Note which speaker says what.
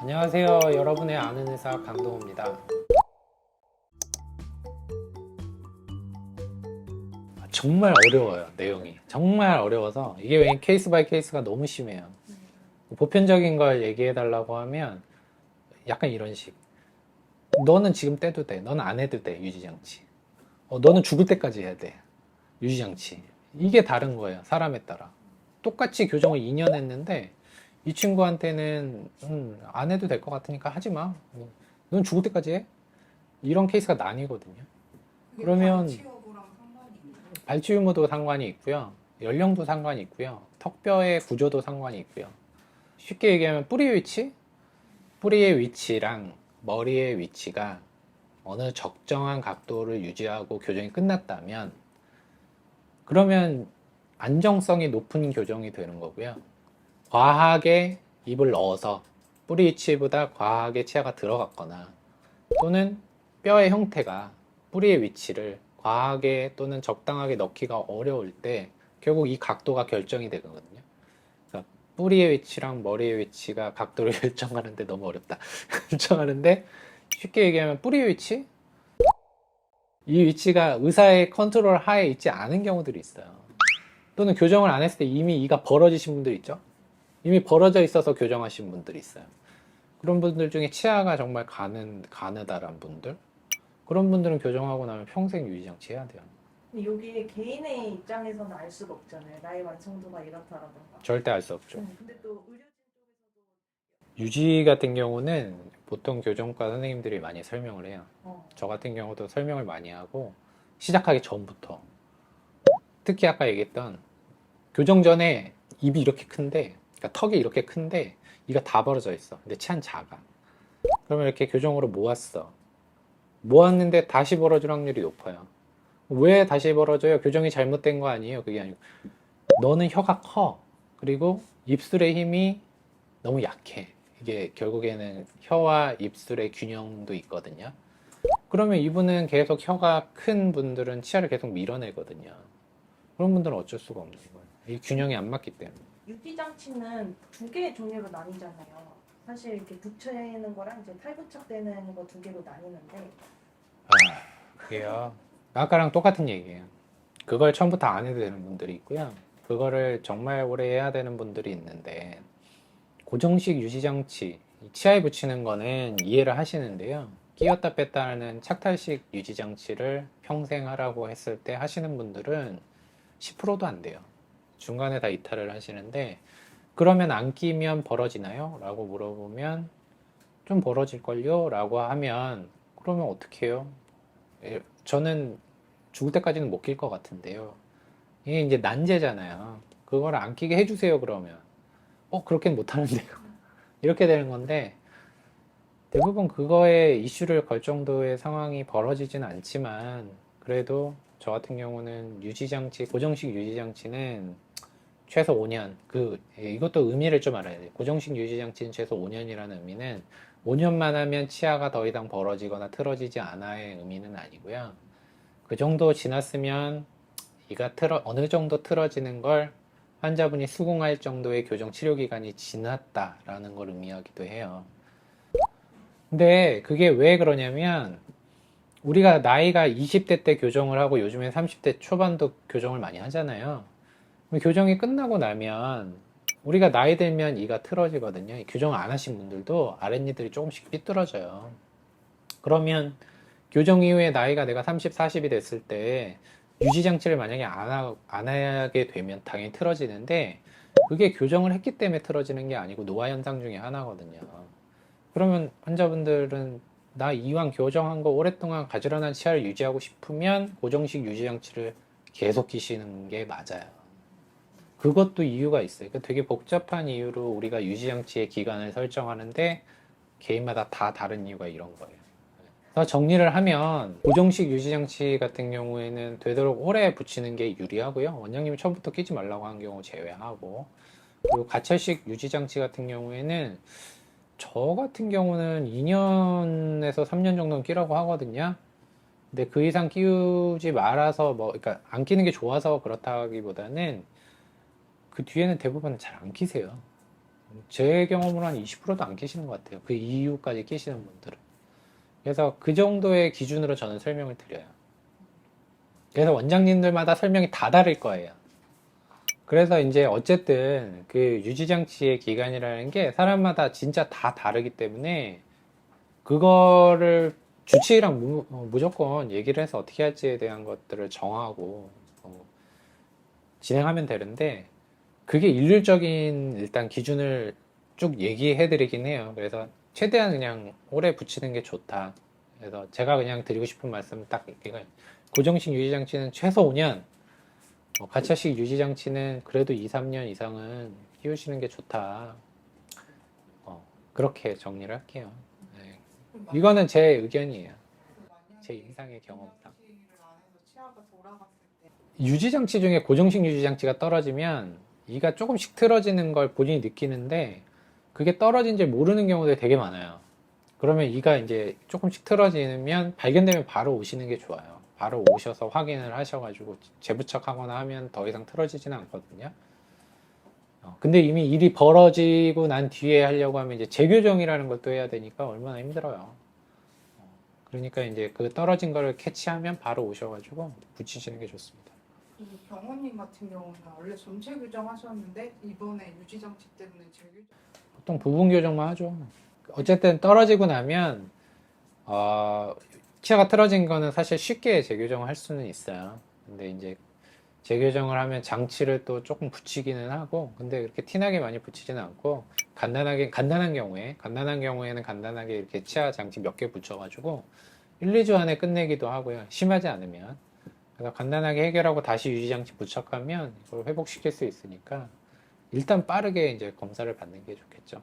Speaker 1: 안녕하세요. 여러분의 아는 의사 강동우입니다. 정말 어려워요. 내용이 정말 어려워서 이게 왜 케이스 바이 케이스가 너무 심해요. 보편적인 걸 얘기해 달라고 하면 약간 이런 식. 너는 지금 떼도 돼. 너는 안 해도 돼. 유지장치. 너는 죽을 때까지 해야 돼. 유지장치. 이게 다른 거예요. 사람에 따라. 똑같이 교정을 2년 했는데 이 친구한테는 안 해도 될 것 같으니까 하지 마. 넌 죽을 때까지 해. 이런 케이스가 나뉘거든요. 그러면 발치 유무도 상관이 있고요. 연령도 상관이 있고요. 턱뼈의 구조도 상관이 있고요. 쉽게 얘기하면 뿌리 위치? 뿌리의 위치랑 머리의 위치가 어느 적정한 각도를 유지하고 교정이 끝났다면 그러면 안정성이 높은 교정이 되는 거고요. 과하게 입을 넣어서 뿌리 위치보다 과하게 치아가 들어갔거나 또는 뼈의 형태가 뿌리의 위치를 과하게 또는 적당하게 넣기가 어려울 때 결국 이 각도가 결정이 되거든요. 그러니까 뿌리의 위치랑 머리의 위치가 각도를 결정하는데 너무 어렵다. 결정하는데 쉽게 얘기하면 뿌리의 위치? 이 위치가 의사의 컨트롤 하에 있지 않은 경우들이 있어요. 또는 교정을 안 했을 때 이미 이가 벌어지신 분들 있죠? 이미 벌어져 있어서 교정하신 분들이 있어요. 그런 분들 중에 치아가 정말 가느다란 분들, 그런 분들은 교정하고 나면 평생 유지장치 해야 돼요.
Speaker 2: 근데 여기에 개인의 입장에서는 알 수가 없잖아요. 나의 완성도가 이렇다라던가.
Speaker 1: 절대 알 수 없죠.
Speaker 2: 근데 또 의료진
Speaker 1: 유지 같은 경우는 보통 교정과 선생님들이 많이 설명을 해요.
Speaker 2: 쪽에서
Speaker 1: 저 같은 경우도 설명을 많이 하고 시작하기 전부터 특히 아까 얘기했던 교정 전에 입이 이렇게 큰데, 그러니까 턱이 이렇게 큰데 이가 다 벌어져 있어. 근데 치아는 작아. 그러면 이렇게 교정으로 모았어. 모았는데 다시 벌어질 확률이 높아요. 왜 다시 벌어져요? 교정이 잘못된 거 아니에요? 그게 아니고 너는 혀가 커. 그리고 입술의 힘이 너무 약해. 이게 결국에는 혀와 입술의 균형도 있거든요. 그러면 이분은 계속 혀가 큰 분들은 치아를 계속 밀어내거든요. 그런 분들은 어쩔 수가 없는 거예요. 이 균형이 안 맞기 때문에.
Speaker 2: 유지장치는 두 개의 종류로 나뉘잖아요. 사실 이렇게 붙여있는 거랑 이제 탈부착되는 거 두 개로 나뉘는데
Speaker 1: 그게요. 아까랑 똑같은 얘기예요. 그걸 처음부터 안 해도 되는 분들이 있고요. 그거를 정말 오래 해야 되는 분들이 있는데 고정식 유지장치, 치아에 붙이는 거는 이해를 하시는데요. 끼웠다 뺐다 하는 착탈식 유지장치를 평생 하라고 했을 때 하시는 분들은 10%도 안 돼요. 중간에 다 이탈을 하시는데 그러면 안 끼면 벌어지나요? 라고 물어보면 좀 벌어질걸요? 라고 하면 그러면 어떻게 해요? 저는 죽을 때까지는 못 낄 것 같은데요. 이게 이제 난제잖아요. 그걸 안 끼게 해주세요, 그러면. 그렇게는 못 하는데요. 이렇게 되는 건데, 대부분 그거에 이슈를 걸 정도의 상황이 벌어지진 않지만, 그래도 저 같은 경우는 유지장치, 고정식 유지장치는 최소 5년, 이것도 의미를 좀 알아야 돼요. 고정식 유지장치는 최소 5년이라는 의미는 5년만 하면 치아가 더 이상 벌어지거나 틀어지지 않아의 의미는 아니고요. 그 정도 지났으면 이가 어느 정도 틀어지는 걸 환자분이 수긍할 정도의 교정 치료 기간이 지났다라는 걸 의미하기도 해요. 근데 그게 왜 그러냐면 우리가 나이가 20대 때 교정을 하고 요즘엔 30대 초반도 교정을 많이 하잖아요. 교정이 끝나고 나면 우리가 나이 들면 이가 틀어지거든요. 교정을 안 하신 분들도 아랫니들이 조금씩 삐뚤어져요. 그러면 교정 이후에 나이가 내가 30, 40이 됐을 때 유지장치를 만약에 안 하게 되면 당연히 틀어지는데 그게 교정을 했기 때문에 틀어지는 게 아니고 노화 현상 중에 하나거든요. 그러면 환자분들은 나 이왕 교정한 거 오랫동안 가지런한 치아를 유지하고 싶으면 고정식 유지장치를 계속 끼시는 게 맞아요. 그것도 이유가 있어요. 그러니까 되게 복잡한 이유로 우리가 유지장치의 기간을 설정하는데 개인마다 다 다른 이유가 이런 거예요. 그래서 정리를 하면 고정식 유지장치 같은 경우에는 되도록 오래 붙이는 게 유리하고요. 원장님이 처음부터 끼지 말라고 한 경우 제외하고, 그리고 가철식 유지장치 같은 경우에는 저 같은 경우는 2년에서 3년 정도는 끼라고 하거든요. 근데 그 이상 끼우지 말아서 그러니까 안 끼는 게 좋아서 그렇다기보다는 그 뒤에는 대부분 잘 안 끼세요. 제 경험으로 한 20%도 안 끼시는 것 같아요. 그 이후까지 끼시는 분들은. 그래서 그 정도의 기준으로 저는 설명을 드려요. 그래서 원장님들마다 설명이 다 다를 거예요. 그래서 이제 어쨌든 그 유지장치의 기간이라는 게 사람마다 진짜 다 다르기 때문에 그거를 주치의랑 무조건 얘기를 해서 어떻게 할지에 대한 것들을 정하고 진행하면 되는데 그게 일률적인 일단 기준을 쭉 얘기해 드리긴 해요. 그래서 최대한 그냥 오래 붙이는 게 좋다. 그래서 제가 그냥 드리고 싶은 말씀은 딱 이거예요. 고정식 유지장치는 최소 5년, 가차식 유지장치는 그래도 2, 3년 이상은 끼우시는 게 좋다. 그렇게 정리를 할게요. 네. 이거는 제 의견이에요. 제 임상의 경험상. 유지장치 중에 고정식 유지장치가 떨어지면 이가 조금씩 틀어지는 걸 본인이 느끼는데 그게 떨어진 줄 모르는 경우들이 되게 많아요. 그러면 이가 이제 조금씩 틀어지면 발견되면 바로 오시는 게 좋아요. 바로 오셔서 확인을 하셔가지고 재부착하거나 하면 더 이상 틀어지지는 않거든요. 근데 이미 일이 벌어지고 난 뒤에 하려고 하면 이제 재교정이라는 것도 해야 되니까 얼마나 힘들어요. 그러니까 이제 그 떨어진 거를 캐치하면 바로 오셔가지고 붙이시는 게 좋습니다.
Speaker 3: 이 병원님 같은 경우는 원래 전체 교정하셨는데 이번에 유지장치 때문에 재교정.
Speaker 1: 보통 부분 교정만 하죠. 어쨌든 떨어지고 나면 치아가 틀어진 거는 사실 쉽게 재교정을 할 수는 있어요. 근데 이제 재교정을 하면 장치를 또 조금 붙이기는 하고, 근데 그렇게 티나게 많이 붙이지는 않고, 간단한 경우에는 간단하게 이렇게 치아 장치 몇 개 붙여가지고 1, 2주 안에 끝내기도 하고요. 심하지 않으면. 그래서 간단하게 해결하고 다시 유지장치 부착하면 이걸 회복시킬 수 있으니까 일단 빠르게 이제 검사를 받는 게 좋겠죠.